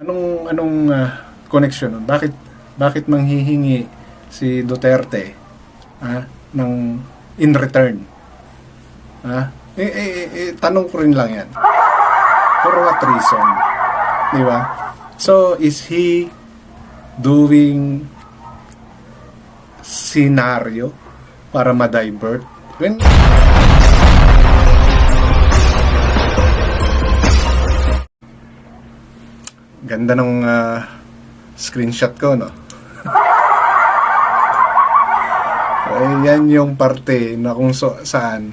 Anong connection nun? Bakit manghihingi si Duterte ng in return? Tanong ko rin lang yan. For what reason? Di ba? So, is he doing scenario para ma-divert? When ganda ng screenshot ko, no? Yan yung parte na kung saan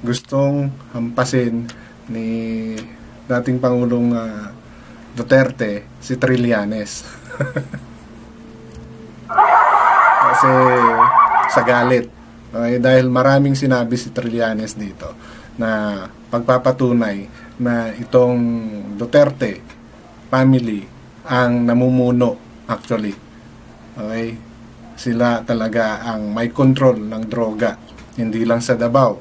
gustong hampasin ni dating Pangulong Duterte si Trillanes. Kasi sa galit. Dahil maraming sinabi si Trillanes dito na pagpapatunay na itong Duterte family ang namumuno actually. Okay? Sila talaga ang may control ng droga. Hindi lang sa Davao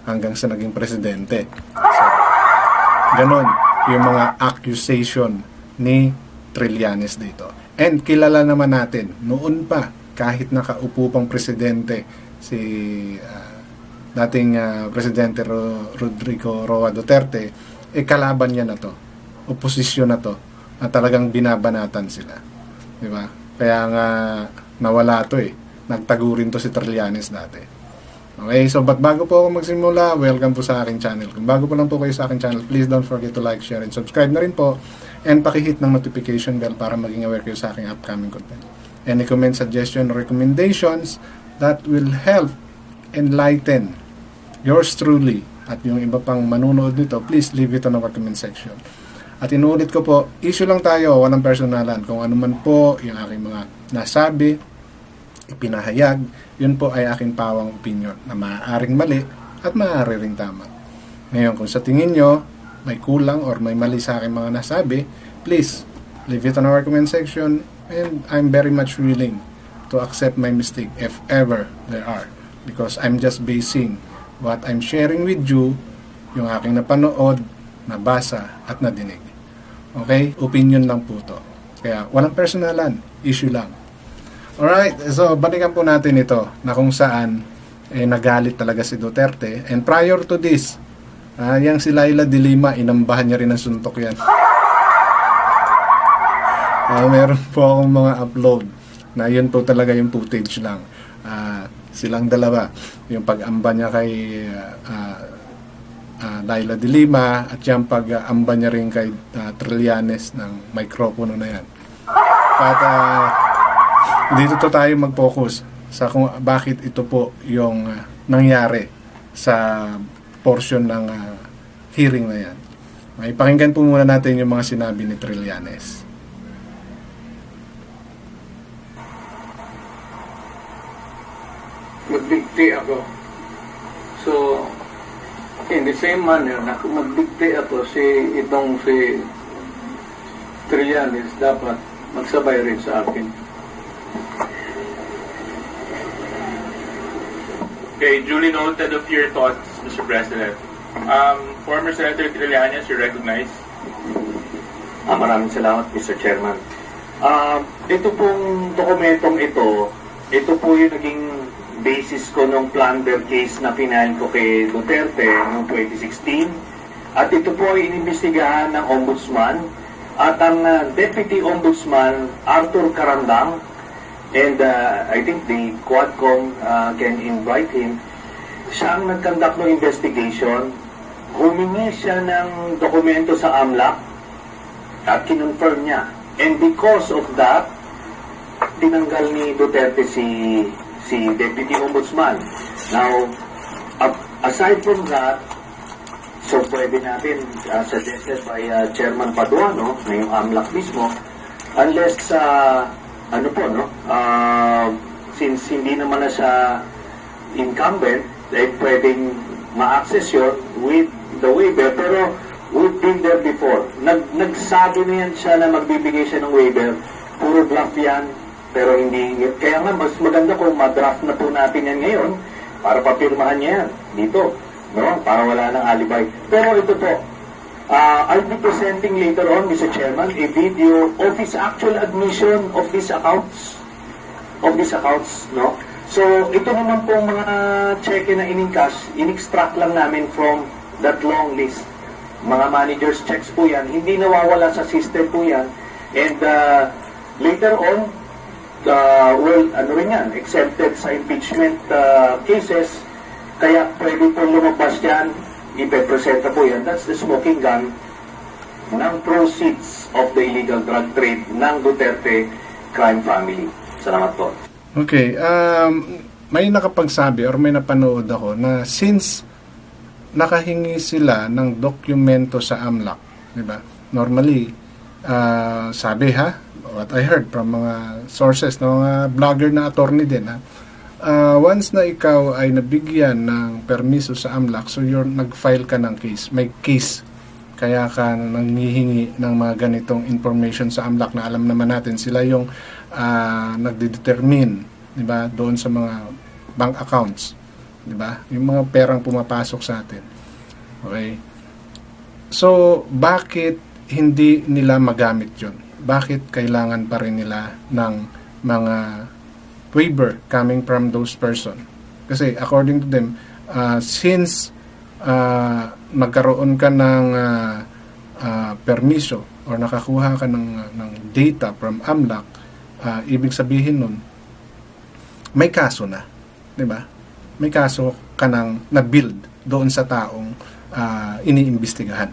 hanggang sa naging presidente. So, ganon yung mga accusation ni Trillanes dito. And kilala naman natin, noon pa, kahit nakaupo pang presidente si dating Presidente Rodrigo Roa Duterte, kalaban niya na to. Oposisyon na to. Na talagang binabanatan sila. Di ba? Kaya nga nawala to Nagtago rin to si Trillanes dati. Okay, so bago po ako magsimula, welcome po sa aking channel. Kung bago po lang po kayo sa aking channel, please don't forget to like, share, and subscribe na rin po. And pakihit ng notification bell para maging aware kayo sa aking upcoming content. Any comment, suggestion, or recommendations that will help enlighten yours truly at yung iba pang manunood nito, please leave it on our comment section. At inuulit ko po, issue lang tayo, walang personalan. Kung ano man po yung aking mga nasabi, ipinahayag, yun po ay aking pawang opinion na maaaring mali at maaari ring tama. Ngayon, kung sa tingin nyo may kulang or may mali sa aking mga nasabi, please leave it on our comment section and I'm very much willing to accept my mistake if ever there are, because I'm just basing what I'm sharing with you, yung aking napanood, nabasa at nadinig. Okay? Opinion lang po to. Kaya walang personalan, issue lang. Alright, so balikan po natin ito na kung saan nagalit talaga si Duterte. And prior to this, yang si Laila de Lima, inambahan niya rin ng suntok yan. Meron po akong mga upload na yun po talaga yung footage lang. Silang dalawa, yung pag-amba niya kay Laila de Lima at yung pag-amba niya rin kay Trillanes ng microphone na yan. At dito to tayo mag-focus sa kung bakit ito po yung nangyari sa portion ng hearing na yan. Ipakinggan po muna natin yung mga sinabi ni Trillanes. Magdikte ako. So, in the same manner na kung magdikte ako si Trillanes, dapat magsabay rin sa akin. Okay, duly noted of your thoughts, Mr. President. Former Senator Trillanes, you recognize? Maraming salamat, Mr. Chairman. Ito pong dokumentong ito po yung naging basis ko nung plunder case na pinahin ko kay Duterte noong 2016. At ito po ay inimbestigahan ng Ombudsman at ang Deputy Ombudsman Arthur Carandang. And I think the Quadcom can invite him. Siya ang nag-conduct ng investigation. Humingi siya ng dokumento sa AMLAC at kinonfirm niya. And because of that, tinanggal ni Duterte si Deputy Ombudsman. Now, aside from that, so pwede natin suggested by Chairman Paduano, na yung AMLAC mismo, unless since hindi naman na siya incumbent, pwedeng ma-access yun with the waiver, pero we've been there before. Nagsabi na yan siya na magbibigay siya ng waiver, puro bluff yan, pero hindi. Kaya nga, mas maganda kung ma-draft na po natin yan ngayon para papirmahan niya yan dito, no? Para wala ng alibay. Pero ito po, I'll be presenting later on, Mr. Chairman, a video of his actual admission of these accounts. No? So, ito naman pong mga cheque na in-encash, in-extract lang namin from that long list. Mga manager's checks po yan, hindi nawawala sa system po yan. And later on, exempted sa impeachment cases, kaya pwede po lumabas yan, ipepresenta po yan. That's the smoking gun ng proceeds of the illegal drug trade ng Duterte crime family. Salamat po. Okay, may nakapagsabi or may napanood ako na since nakahingi sila ng dokumento sa AMLAC, di ba? Normally, sabi what I heard from mga sources, mga vlogger na attorney din, once na ikaw ay nabigyan ng permiso sa AMLAC, so nag-file ka ng case, may case, kaya ka nanghihingi ng mga ganitong information sa AMLAC na alam naman natin sila yung nagdedetermine, di ba, doon sa mga bank accounts, di ba, yung mga perang pumapasok sa atin. Okay, so bakit hindi nila magamit yun? Bakit kailangan pa rin nila ng mga waiver coming from those person? Kasi according to them, since magkaroon ka ng permiso or nakakuha ka ng data from AMLAC, ibig sabihin nun, may kaso na, di ba? May kaso ka nang na-build doon sa taong iniimbestigahan.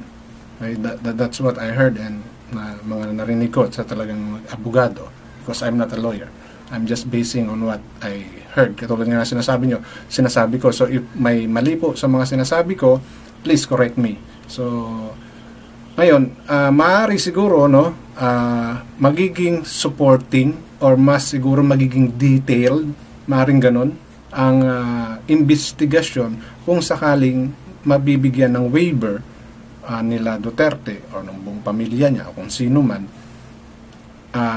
Okay? That's what I heard and mga narinig ko sa talagang abogado, because I'm not a lawyer. I'm just basing on what I heard. Katulad nga sinasabi ko. So if may mali po sa mga sinasabi ko, please correct me. So ngayon, maaari siguro magiging supporting or mas siguro magiging detailed, maaring ganun ang investigasyon kung sakaling mabibigyan ng waiver nila Duterte o ng buong pamilya niya o kung sino man,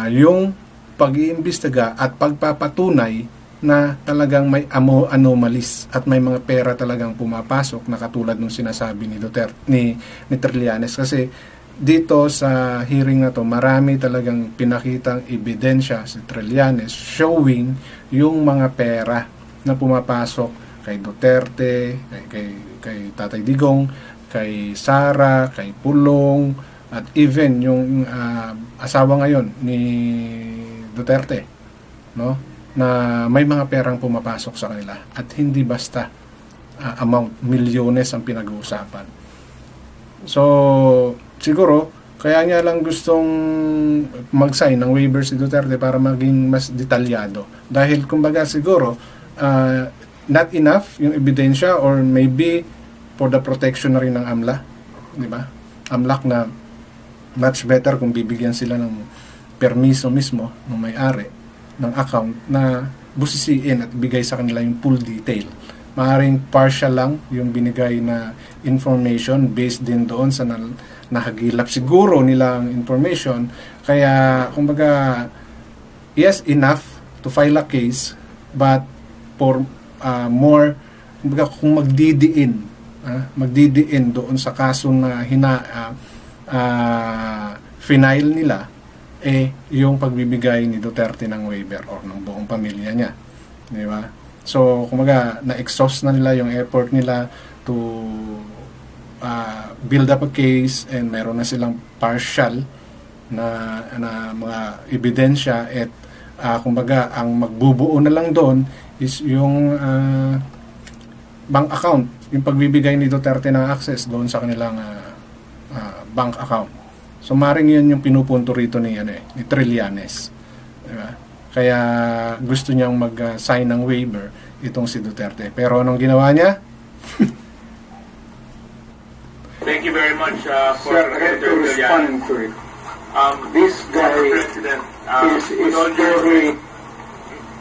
yung pag-iimbestiga at pagpapatunay na talagang may anomalies at may mga pera talagang pumapasok na katulad nung sinasabi ni Duterte, ni Trillanes. Kasi dito sa hearing na to, marami talagang pinakitang ebidensya si Trillanes showing yung mga pera na pumapasok kay Duterte, kay Tatay Digong, kay Sara, kay Pulong, at even yung asawa ngayon ni Duterte, no? Na may mga perang pumapasok sa kanila at hindi basta amount, milyones ang pinag-uusapan. So, siguro, kaya niya lang gustong mag-sign ng waiver si Duterte para maging mas detalyado. Dahil, kumbaga, siguro, not enough yung ebidensya or maybe for the protection na rin ng AMLA, di ba? AMLAC na much better kung bibigyan sila ng permiso mismo ng may-ari ng account na busisiin at bigay sa kanila yung full detail. Maaring partial lang yung binigay na information based din doon sa nahagilap siguro nilang information. Kaya, kumbaga, yes, enough to file a case, but for more, kumbaga, kung magdidiin doon sa kaso na final nila, yung pagbibigay ni Duterte ng waiver or ng buong pamilya niya. Di ba? So, kumaga, na-exhaust na nila yung effort nila to build up a case and meron na silang partial na mga ebidensya at kumbaga, ang magbubuo na lang doon is yung bank account, yung pagbibigay ni Duterte ng access doon sa kanilang bank account. So maring yun yung pinupunto rito ni Trillanes. Diba? Kaya gusto niyang mag-sign ng waiver itong si Duterte. Pero anong ginawa niya? Thank you very much for Sir, I have to respond to it. This guy Mr. President, is very...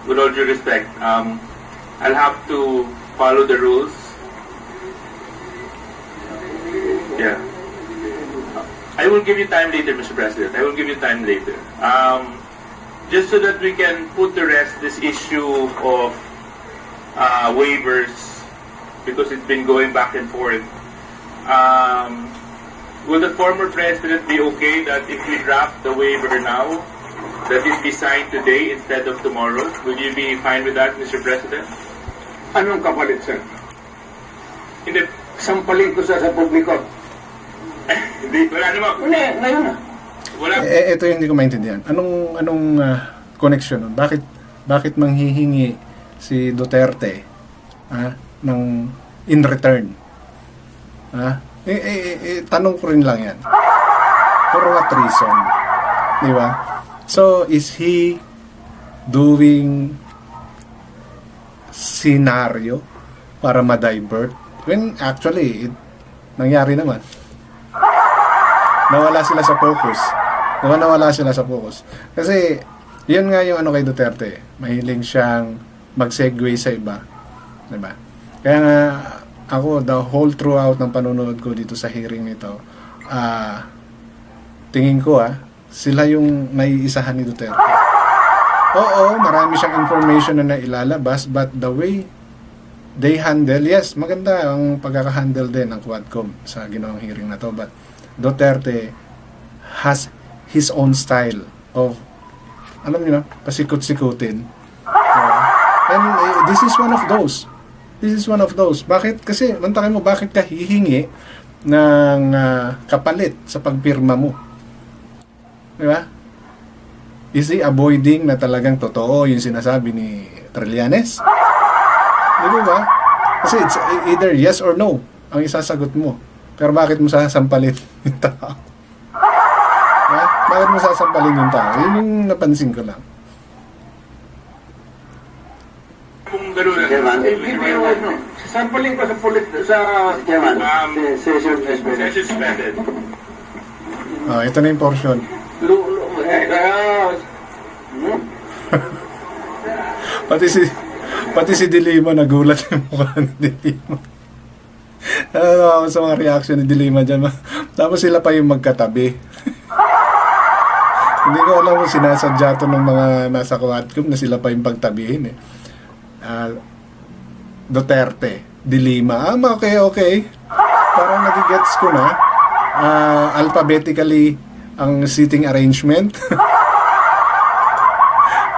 with all due respect, I'll have to follow the rules. Yeah. I will give you time later, Mr. President. I will give you time later. Just so that we can put to rest this issue of waivers, because it's been going back and forth. will the former president be okay that if we draft the waiver now, that it be signed today instead of tomorrow? Will you be fine with that, Mr. President? Anong kapalit, sir? Hindi, Sampalin ko sa publiko. hindi, wala naman. Hindi, ngayon na. Wala. Ito yung hindi ko maintindihan. Anong connection nun? Bakit manghihingi si Duterte ng in return? Tanong ko rin lang yan. For what reason? Di ba? So, is he doing scenario para ma-divert? When actually, nangyari naman. Nawala sila sa focus. Nawala sila sa focus. Kasi, yun nga yung kay Duterte. Mahiling siyang mag-segue sa iba. Diba? Kaya nga, ako, the whole throughout ng panunood ko dito sa hearing nito, tingin ko sila yung naiisahan ni Duterte. Oo, marami siyang information na nailalabas, but the way they handle, yes, maganda ang pagkakahandle din ng Quadcom sa ginawang hearing na to, but Duterte has his own style of, alam niyo na, pasikot-sikutin. And this is one of those. This is one of those. Bakit? Kasi, mantakin mo, bakit ka hihingi ng kapalit sa pagpirma mo? Diba? Is he avoiding na talagang totoo yung sinasabi ni Trillanes? Di ba? Kasi it's either yes or no ang isasagot mo. Pero bakit mo sasampalin yung tao? Bakit mo sasampalin yung tao? Yun yung napansin ko lang. Kung gano'n Chairman, Sampalin ko sa Chairman, session suspended. session suspended. Ito na yung portion. Pati si Dilima nagulat yung mukha ni Dilima. Ano ako sa mga reaction ni Dilima dyan. Tapos sila pa yung magkatabi. Hindi ko alam kung sinasadya to ng mga nasa Quadcom na sila pa yung pagtabihin Duterte, Dilima. Okay. Parang nagigets ko na. Alphabetically ang seating arrangement.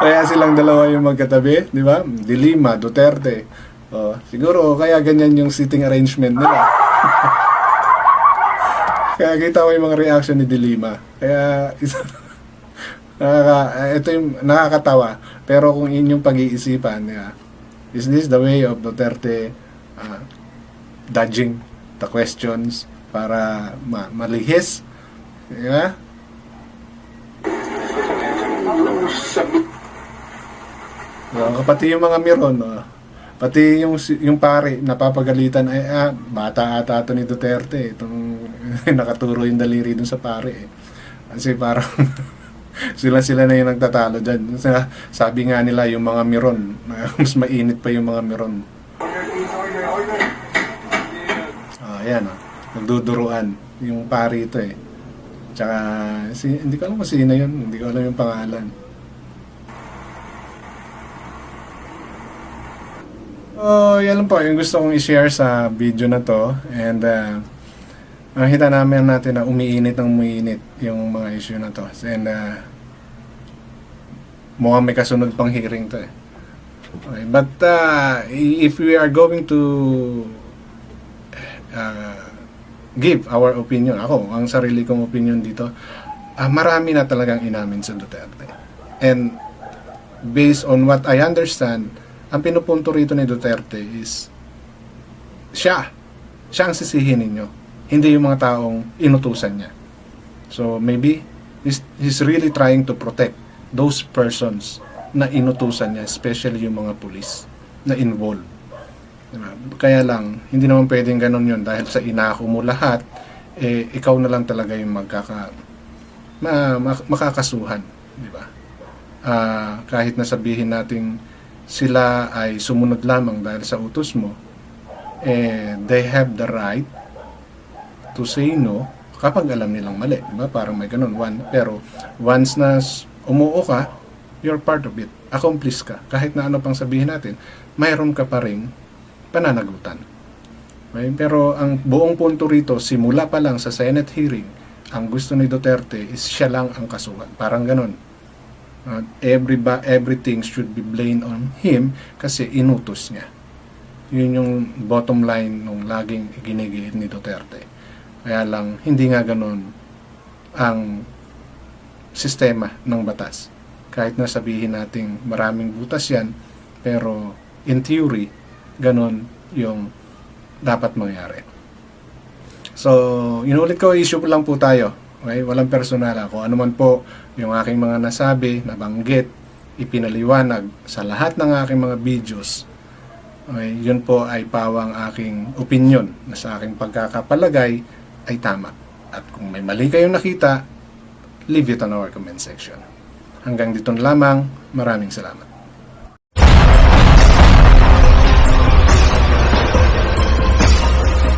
Kaya silang dalawa yung magkatabi, di ba? Dilima, Duterte. Siguro kaya ganyan yung seating arrangement nila. Kaya kita mo yung mga reaction ni Dilima. Kaya ito yung nakakatawa. Pero kung inyong pag-iisipan, is this the way of Duterte dodging the questions para malihis? Yeah? Pati yung mga Miron, pati yung pare napapagalitan ay bata ata ito ni Duterte itong nakaturo yung daliri dun sa pare kasi parang sila na yung nagtatalo dyan. Sabi nga nila yung mga Miron mas mainit pa yung mga Miron. Ayan nagduduruan yung pare ito tsaka hindi ko alam kung sino yun, hindi ko alam yung pangalan. Yan lang po yung gusto kong i-share sa video na to. And nakita namin natin na umiinit yung mga issue na to. And mukhang may kasunod pang hearing to Okay, but if we are going to give our opinion, ang sarili kong opinion dito, marami na talagang inamin sa Duterte. And based on what I understand, ang pinupunto rito ni Duterte is siya ang sisihin ninyo, hindi yung mga taong inutusan niya. So maybe he's really trying to protect those persons na inutusan niya, especially yung mga pulis na involved. Diba? Kaya lang, hindi naman pwedeng ganun yun dahil sa inako mo lahat, ikaw na lang talaga yung makakasuhan. Diba? Kahit na sabihin nating sila ay sumunod lamang dahil sa utos mo, they have the right to say no kapag alam nilang mali. Diba? Parang may ganun. Pero once na umuo ka, you're part of it. Accomplice ka. Kahit na ano pang sabihin natin, mayroon ka pa rin pananagutan. Okay? Pero ang buong punto rito, simula pa lang sa Senate hearing, ang gusto ni Duterte is siya lang ang kasuhan. Parang ganun. Everything should be blamed on him kasi inutos niya. Yun yung bottom line nung laging ginigit ni Duterte. Kaya lang, hindi nga ganun ang sistema ng batas. Kahit na sabihin nating maraming butas yan, pero in theory, ganun yung dapat mangyari. So, inulit ko, issue lang po tayo. Okay? Walang personal. Kung ano man po yung aking mga nasabi, nabanggit, ipinaliwanag sa lahat ng aking mga videos, okay, yun po ay pawang aking opinion na sa aking pagkakapalagay ay tama. At kung may mali kayong nakita, leave it on our comment section. Hanggang dito lamang, maraming salamat.